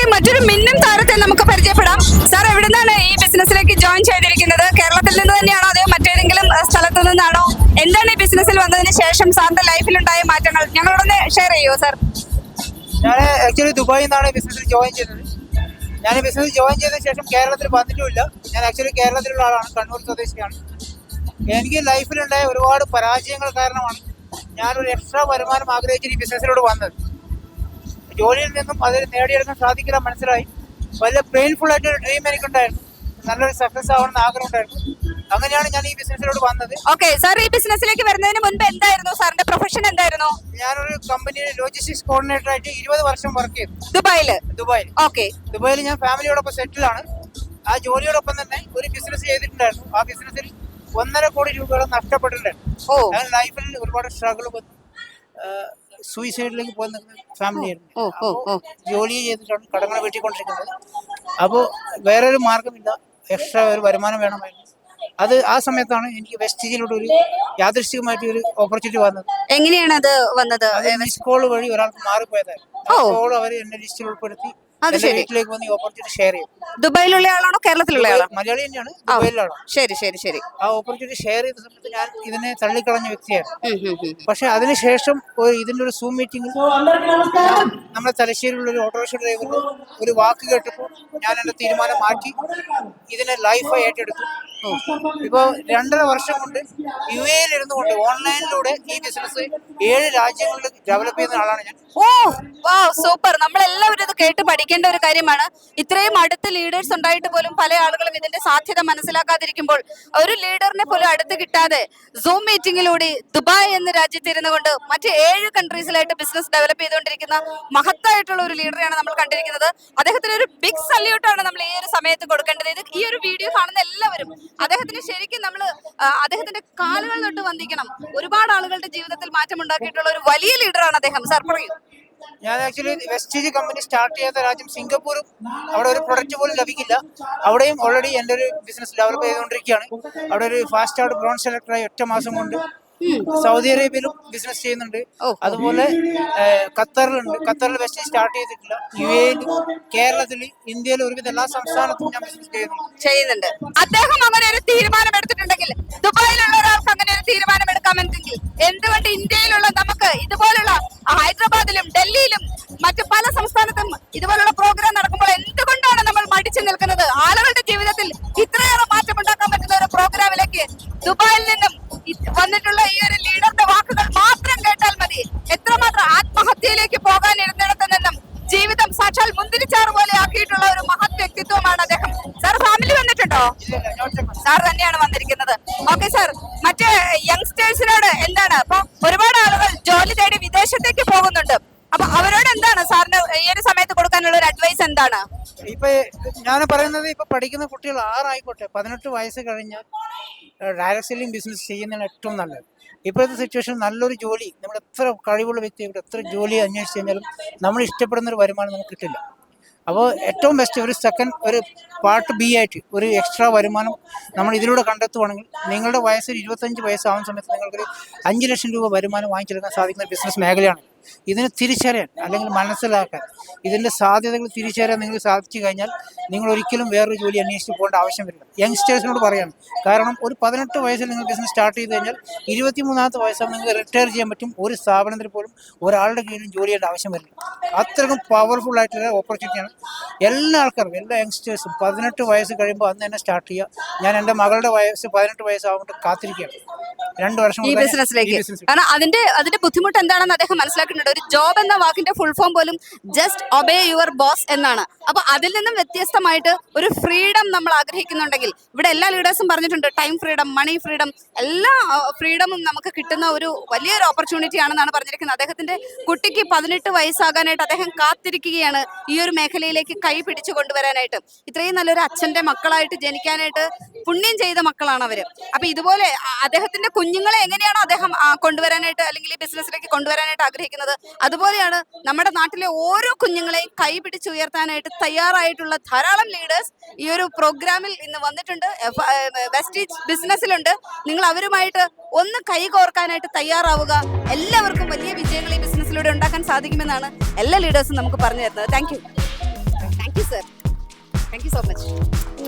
ഇനി മറ്റൊരു മിന്നും താരത്തെ നമുക്ക് പരിചയപ്പെടാം. സാർ എവിടെ നിന്നാണ് ഈ ബിസിനസ്സിലേക്ക് ജോയിൻ ചെയ്തിരിക്കുന്നത്? കേരളത്തിൽ നിന്ന് തന്നെയാണോ അതോ മറ്റേതെങ്കിലും സ്ഥലത്തു നിന്നാണോ? എന്താണ് ഈ ബിസിനസ്സിൽ വന്നതിന് ശേഷം സാറിന്റെ ലൈഫിലുണ്ടായ മാറ്റങ്ങൾ ഞങ്ങളോടൊന്ന് ഷെയർ ചെയ്യുമോ സാർ? ഞാൻ ആക്ച്വലി ദുബായിൽ നിന്നാണ് ബിസിനസ്സിൽ ജോയിൻ ചെയ്തത്. ഞാൻ ബിസിനസ് ജോയിൻ ചെയ്തതിന് ശേഷം കേരളത്തിൽ വന്നിട്ടുമില്ല. ഞാൻ ആക്ച്വലി കേരളത്തിലുള്ള ആളാണ്, കണ്ണൂർ സ്വദേശിയാണ്. എനിക്ക് ലൈഫിലുണ്ടായ ഒരുപാട് പരാജയങ്ങൾ കാരണമാണ് ഞാനൊരു എക്സ്ട്രാ വരുമാനം ആഗ്രഹിച്ചിട്ട് ഈ ബിസിനസ്സിലോട് വന്നത്. ജോലിയിൽ നിന്നും അതിൽ നേടിയെടുക്കാൻ സാധിക്കില്ല മനസ്സിലായി. വലിയ പെയിൻഫുൾ ആയിട്ടൊരു ഡ്രീം എനിക്കുണ്ടായിരുന്നു, നല്ലൊരു സക്സസ് ആവണമെന്ന് ആഗ്രഹം ഉണ്ടായിരുന്നു. അങ്ങനെയാണ് ഞാൻ ഈ ബിസിനസ്സിലോട് വന്നത്. ഓക്കെ സാർ, ഈ ബിസിനസ്സിലേക്ക് വരുന്നതിന് മുൻപ് എന്തായിരുന്നു സാറിന്റെ പ്രൊഫഷൻ? എന്തായിരുന്നു? ഞാനൊരു കമ്പനിയിൽ ലോജിസ്റ്റിക്സ് കോർഡിനേറ്റർ ആയിട്ട് 20 വർഷം വർക്ക് ചെയ്തു ദുബായിൽ. ഓക്കെ, ദുബായിൽ ഞാൻ ഫാമിലിയോടൊപ്പം സെറ്റിലാണ്. ആ ജോലിയോടൊപ്പം തന്നെ ഒരു ബിസിനസ് ചെയ്തിട്ടുണ്ടായിരുന്നു. ആ ബിസിനസ്സിൽ 1.5 കോടി രൂപയോളം നഷ്ടപ്പെട്ടിട്ടുണ്ടായിരുന്നു. ഞാൻ ലൈഫിൽ ഒരുപാട് സ്ട്രഗിൾ വന്നു, സൂയിസൈഡിലേക്ക് പോയി നിൽക്കുന്ന ഫാമിലിയായിരുന്നു. ജോലി ചെയ്തിട്ടാണ് കടങ്ങൾ വീട്ടിക്കൊണ്ടിരിക്കുന്നത്. അപ്പോൾ വേറൊരു മാർഗമില്ല, എക്സ്ട്രാ ഒരു വരുമാനം വേണമായിരുന്നു. ആ സമയത്താണ് എനിക്ക് വെസ്റ്റീജിലൂടെ ഒരു യാദൃശ്ചികമായിട്ട് ഒരു ഓപ്പർച്യൂണിറ്റി വന്നത്. എങ്ങനെയാണ് അത് വന്നത്? മിസ് കോൾ വഴി ഒരാൾക്ക് മാറിപ്പോയതായിരുന്നു. കോൾ അവർ എന്നെ ലിസ്റ്റിൽ ഉൾപ്പെടുത്തി വീട്ടിലേക്ക് വന്ന് ഈ ഓപ്പർച്യൂണിറ്റി ഷെയർ ചെയ്തു. ദുബായിലുള്ള ആളാണോ കേരളത്തിലുള്ള ആളോ? മലയാളി തന്നെയാണ്, ദുബായിലാണ്. ശരി. ആ ഓപ്പർച്യൂണിറ്റി ഷെയർ ചെയ്ത സമയത്ത് ഞാൻ ഇതിനെ തള്ളിക്കളഞ്ഞ വ്യക്തിയായിരുന്നു. പക്ഷെ അതിനുശേഷം ഇതിന്റെ ഒരു സൂം മീറ്റിംഗിൽ നമ്മുടെ തലശ്ശേരിയിലുള്ള ഒരു ഓട്ടോറിക്ഷ ഡ്രൈവറിന്റെ ഒരു വാക്ക് കേട്ടപ്പോൾ ഞാൻ എന്റെ തീരുമാനം മാറ്റി ഇതിനെ ലൈഫായി ഏറ്റെടുത്തു. ഇപ്പോ 2.5 വർഷം കൊണ്ട് UAE ഇരുന്നു കൊണ്ട് ഓൺലൈനിലൂടെ ഈ ബിസിനസ് 7 രാജ്യങ്ങളിൽ ഡെവലപ്പ് ചെയ്യുന്ന ആളാണ് ഞാൻ. സൂപ്പർ. നമ്മളെല്ലാവരും ഇത് കേട്ട് പഠിക്കേണ്ട ഒരു കാര്യമാണ്. ഇത്രയും അടുത്ത് ലീഡേഴ്സ് ഉണ്ടായിട്ട് പോലും പല ആളുകളും ഇതിന്റെ സാധ്യത മനസ്സിലാക്കാതിരിക്കുമ്പോൾ ഒരു ലീഡറിനെ പോലും അടുത്ത് കിട്ടാതെ സൂം മീറ്റിംഗിലൂടെ ദുബായ് എന്ന രാജ്യത്ത് ഇരുന്നു കൊണ്ട് മറ്റ് 7 കൺട്രീസിലായിട്ട് ബിസിനസ് ഡെവലപ്പ് ചെയ്തുകൊണ്ടിരിക്കുന്ന മഹത്തായിട്ടുള്ള ഒരു ലീഡറെയാണ് നമ്മൾ കണ്ടിരിക്കുന്നത്. അദ്ദേഹത്തിന് ഒരു ബിഗ് സല്യൂട്ടാണ് നമ്മൾ ഈ ഒരു സമയത്ത് കൊടുക്കേണ്ടത്. ഈ ഒരു വീഡിയോ കാണുന്ന എല്ലാവരും അദ്ദേഹത്തിന് ശരിക്കും നമ്മൾ അദ്ദേഹത്തിന്റെ കാലുകൾ തൊട്ട് വന്ദിക്കണം. ഒരുപാട് ആളുകളുടെ ജീവിതത്തിൽ മാറ്റം ഉണ്ടാക്കിയിട്ടുള്ള ഒരു വലിയ ലീഡറാണ് അദ്ദേഹം. സാർ പറയൂ. ഞാൻ ആക്ച്വലി വെസ്റ്റീജ് കമ്പനി സ്റ്റാർട്ട് ചെയ്ത രാജ്യം സിംഗപ്പൂരും. അവിടെ ഒരു പ്രൊഡക്റ്റ് പോലും ലഭിക്കില്ല. അവിടെയും ഓൾറെഡി എൻ്റെ ഒരു ബിസിനസ് ഡെവലപ്പ് ചെയ്തുകൊണ്ടിരിക്കുകയാണ്. അവിടെ ഒരു ഫാസ്റ്റ് ആർഡ് ബ്രോൺ സെലക്ടറായി 1 മാസം കൊണ്ട്. സൗദി അറേബ്യയിലും ബിസിനസ് ചെയ്യുന്നുണ്ട്. അതുപോലെ ഖത്തറിലുണ്ട്. ഖത്തറിൽ വെസ്റ്റീജ് സ്റ്റാർട്ട് ചെയ്തിട്ടില്ല. UAE, കേരളത്തിൽ, ഇന്ത്യയിൽ ഒരുവിധ എല്ലാ സംസ്ഥാനത്തും ഞാൻ ബിസിനസ് ചെയ്യുന്നുണ്ട്. അദ്ദേഹം അങ്ങനെ ഒരു തീരുമാനം എടുത്തിട്ടുണ്ടെങ്കിൽ, ദുബായിലുള്ള ഒരാൾക്ക് അങ്ങനെ ഒരു തീരുമാനം എടുക്കാമെങ്കിൽ എന്തുകൊണ്ട് ഇന്ത്യയിലുള്ള നമുക്ക് ഇതുപോലുള്ള ഹൈദരാബാദിലും ഡൽഹിയിലും മറ്റു പല സംസ്ഥാനത്തും ഇതുപോലുള്ള പ്രോഗ്രാം നടക്കുമ്പോൾ എന്തുകൊണ്ടാണ് നമ്മൾ മടിച്ചു നിൽക്കുന്നത്? ആളുകളുടെ ജീവിതത്തിൽ ഇത്രയേറെ മാറ്റം ഉണ്ടാക്കാൻ പറ്റുന്ന ഒരു പ്രോഗ്രാമിലേക്ക് ദുബായിൽ നിന്നും വന്നിട്ടുള്ള ഈ ഒരു ലീഡറുടെ വാക്കുകൾ മാത്രം കേട്ടാൽ മതി എത്രമാത്രം ആത്മഹത്യയിലേക്ക് പോകാൻ ഇരുന്നിടത്ത് നിന്നും ജീവിതം സാക്ഷാൽ മുന്തിരിച്ചാറ് പോലെ ആക്കിയിട്ടുള്ള ഒരു മഹത് വ്യക്തിത്വമാണ് അദ്ദേഹം. സാർ ഫാമിലി വന്നിട്ടുണ്ടോ? സാർ തന്നെയാണ് വന്നിരിക്കുന്നത്. ഓക്കെ സാർ, മറ്റേ യങ്സ്റ്റേഴ്സിനോട് എന്താണ്? അപ്പൊ ഒരുപാട് ആളുകൾ ജോലി തേടി വിദേശത്തേക്ക് പോകുന്നുണ്ട്. അപ്പൊ അവരോട് എന്താണ് സാറിന് ഈ ഒരു സമയത്ത് കൊടുക്കാനുള്ള ഒരു അഡ്വൈസ് എന്താണ്? ഇപ്പൊ ഞാൻ പറയുന്നത്, ഇപ്പൊ പഠിക്കുന്ന കുട്ടികൾ 6 ആയിക്കോട്ടെ, 18 വയസ്സ് കഴിഞ്ഞാൽ ഡയറക്ട് സെല്ലിംഗ് ബിസിനസ് ചെയ്യുന്നതാണ് ഏറ്റവും നല്ലത്. ഇപ്പോഴത്തെ സിറ്റുവേഷൻ നല്ലൊരു ജോലി, നമ്മൾ എത്ര കഴിവുള്ള വ്യക്തി ഇവിടെ എത്ര ജോലി അന്വേഷിച്ച് കഴിഞ്ഞാലും നമ്മൾ ഇഷ്ടപ്പെടുന്ന ഒരു വരുമാനം നമുക്ക് കിട്ടില്ല. അപ്പോൾ ഏറ്റവും ബെസ്റ്റ് ഒരു സെക്കൻഡ്, ഒരു പാർട്ട് B ആയിട്ട് ഒരു എക്സ്ട്രാ വരുമാനം നമ്മൾ ഇതിലൂടെ കണ്ടെത്തുവാണെങ്കിൽ നിങ്ങളുടെ വയസ്സ് 25 വയസ്സാവുന്ന സമയത്ത് നിങ്ങൾക്കൊരു 5 ലക്ഷം രൂപ വരുമാനം വാങ്ങിച്ചെടുക്കാൻ സാധിക്കുന്ന ബിസിനസ് മേഖലയാണ്. ഇതിനെ തിരിച്ചറിയാൻ അല്ലെങ്കിൽ മനസ്സിലാക്കാൻ, ഇതിൻ്റെ സാധ്യതകൾ തിരിച്ചറിയാൻ നിങ്ങൾക്ക് സാധിച്ചു കഴിഞ്ഞാൽ നിങ്ങൾ ഒരിക്കലും വേറൊരു ജോലി അന്വേഷിച്ച് പോകേണ്ട ആവശ്യം വരില്ല. യങ്സ്റ്റേഴ്സിനോട് പറയാണ്. കാരണം ഒരു 18 വയസ്സിൽ നിങ്ങൾ ബിസിനസ് സ്റ്റാർട്ട് ചെയ്ത് കഴിഞ്ഞാൽ 23-ാമത്തെ വയസ്സാകുമ്പോൾ നിങ്ങൾക്ക് റിട്ടയർ ചെയ്യാൻ പറ്റും. ഒരു സ്ഥാപനത്തിൽ പോലും ഒരാളുടെ കീഴിലും ജോലി ചെയ്യേണ്ട ആവശ്യം വരില്ല. അത്രയ്ക്കും പവർഫുൾ ആയിട്ടുള്ള ഓപ്പർച്യൂണിറ്റിയാണ്. എല്ലാ ആൾക്കാർക്കും, എല്ലാ യങ്സ്റ്റേഴ്സും 18 വയസ്സ് കഴിയുമ്പോൾ അന്ന് തന്നെ സ്റ്റാർട്ട് ചെയ്യുക. ഞാൻ എൻ്റെ മകളുടെ വയസ്സ് 18 വയസ്സാകുമ്പോൾ കാത്തിരിക്കുകയാണ് 2 വർഷം ഈ ബിസിനസ്സിലേക്ക്. കാരണം അതിന്റെ ബുദ്ധിമുട്ട് എന്താണെന്ന് അദ്ദേഹം മനസ്സിലാക്കുന്നുണ്ട്. ഒരു ജോബ് എന്ന വാക്കിന്റെ ഫുൾ ഫോം പോലും ജസ്റ്റ് ഒബേ യുവർ ബോസ് എന്നാണ്. അപ്പൊ അതിൽ നിന്നും വ്യത്യസ്തമായിട്ട് ഒരു ഫ്രീഡം നമ്മൾ ആഗ്രഹിക്കുന്നുണ്ടെങ്കിൽ, ഇവിടെ എല്ലാ ലീഡേഴ്സും പറഞ്ഞിട്ടുണ്ട് ടൈം ഫ്രീഡം, മണി ഫ്രീഡം, എല്ലാ ഫ്രീഡമും നമുക്ക് കിട്ടുന്ന ഒരു വലിയൊരു ഓപ്പർച്യൂണിറ്റി ആണെന്നാണ് പറഞ്ഞിരിക്കുന്നത്. അദ്ദേഹത്തിന്റെ കുട്ടിക്ക് 18 വയസ്സാകാനായിട്ട് അദ്ദേഹം കാത്തിരിക്കുകയാണ് ഈ ഒരു മേഖലയിലേക്ക് കൈ പിടിച്ചു കൊണ്ടുവരാനായിട്ട്. ഇത്രയും നല്ലൊരു അച്ഛന്റെ മക്കളായിട്ട് ജനിക്കാനായിട്ട് പുണ്യം ചെയ്ത മക്കളാണ് അവര്. അപ്പൊ ഇതുപോലെ അദ്ദേഹത്തിന്റെ കുഞ്ഞുങ്ങളെ എങ്ങനെയാണോ അദ്ദേഹം കൊണ്ടുവരാനായിട്ട് അല്ലെങ്കിൽ ഈ ബിസിനസ്സിലേക്ക് കൊണ്ടുവരാനായിട്ട് ആഗ്രഹിക്കുന്നത്, അതുപോലെയാണ് നമ്മുടെ നാട്ടിലെ ഓരോ കുഞ്ഞുങ്ങളെയും കൈ പിടിച്ചുയർത്താനായിട്ട് തയ്യാറായിട്ടുള്ള ധാരാളം ലീഡേഴ്സ് ഈ ഒരു പ്രോഗ്രാമിൽ ഇന്ന് വന്നിട്ടുണ്ട്. വെസ്റ്റീജ് ബിസിനസ്സിലുണ്ട്. നിങ്ങൾ അവരുമായിട്ട് ഒന്ന് കൈ കോർക്കാനായിട്ട് തയ്യാറാവുക. എല്ലാവർക്കും വലിയ വിജയങ്ങൾ ഈ ബിസിനസ്സിലൂടെ ഉണ്ടാക്കാൻ സാധിക്കുമെന്നാണ് എല്ലാ ലീഡേഴ്സും നമുക്ക് പറഞ്ഞു തരുന്നത്. Thank you. Thank you so much.